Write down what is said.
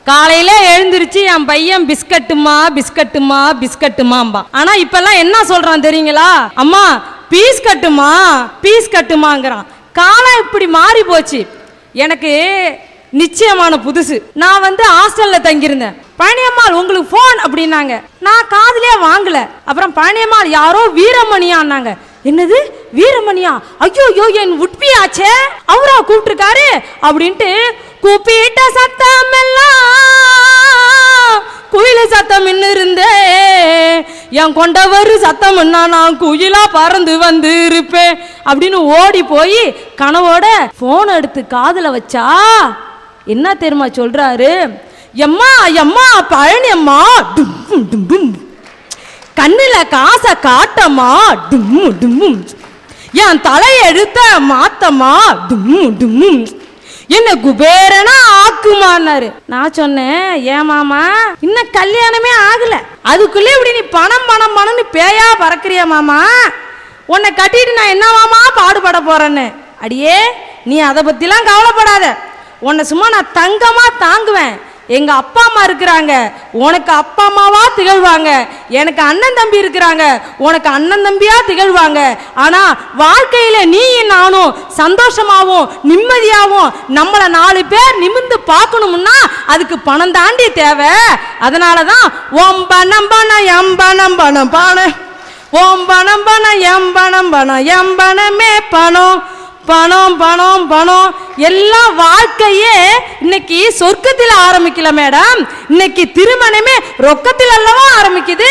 காலையில எழுந்திருச்சு என் பையன் பிஸ்கட்டுமா பிஸ்கட்டுமா பிஸ்கட்டுமாம்பா. ஆனா இப்பெல்லாம் என்ன சொல்றான் தெரியுங்களா? அம்மா பீஸ் கட்டுமா பீஸ் கட்டுமாங்கிறான். காலம் இப்படி மாறி போச்சு. எனக்கு நிச்சயமான புதுசு. நான் ஹாஸ்டல்ல தங்கியிருந்தேன். பழனியம்மாள் உங்களுக்கு போன் அப்படின்னாங்க. நான் காதுலயே வாங்கல. அப்புறம் பழனியம்மாள் யாரோ வீரமணியான்னாங்க. என்னது வீரமணியா? ஐயோ என் உட்பியாச்சே, அவரா கூப்பிட்டுருக்காரு அப்படின்ட்டு கூப்பிட்ட சத்தம் எல்லாம் குயில சத்தம் இருந்தே என் கொண்டவர் சத்தம் நான் குயிலா பறந்து வந்து இருப்பேன் அப்படின்னு ஓடி போய் கனவோட போன் எடுத்து காதுல வச்சா என்ன தெரியுமா சொல்றாரு? எம்மா எம்மா பழனி அம்மா டும் டும் டும், கண்ணுல காசை காட்டம்மா டும் டும், என் தலையெழுத்த மாத்தம்மா டும் டும், என்ன குபேரனா ஆக்குமான்னாரு. நான் சொன்னேன், ஏன் மாமா இன்னும் கல்யாணமே ஆகல, அதுக்குள்ளே இப்படி நீ பணம் பணம் பணம்னு பேயா பறக்குறியா மாமா? உன்னை கட்டிட்டு நான் என்ன மாமா பாடுபட போறேன்னு. அடியே நீ அதை பத்திலாம் கவலைப்படாத, உன்னை சும்மா நான் தங்கமா தாங்குவேன். எங்க அப்பா அம்மா இருக்கிறாங்க, உனக்கு அப்பா அம்மாவா திகழ்வாங்க. எனக்கு அண்ணன் தம்பி இருக்கிறாங்க, உனக்கு அண்ணன் தம்பியா திகழ்வாங்க. ஆனா வாழ்க்கையில நீ நானும் சந்தோஷமாவும் நிம்மதியாவும் நம்மள 4 பேர் நிமிர்ந்து பார்க்கணும்னா அதுக்கு பணம் தாண்டி தேவை. அதனாலதான் ஓம்பனம் பணம் எம்பனம் பணம் பான, ஓம்பனம் பணம் எம்பனம் பணம் எம்பனமே பணம் பணம் பணம் பணம். எல்லாம் வாழ்க்கையே இன்னைக்கு சொர்க்கத்தில் ஆரம்பிக்கல மேடம், இன்னைக்கு திருமணமே ரொக்கத்தில் அல்லவா ஆரம்பிக்குது.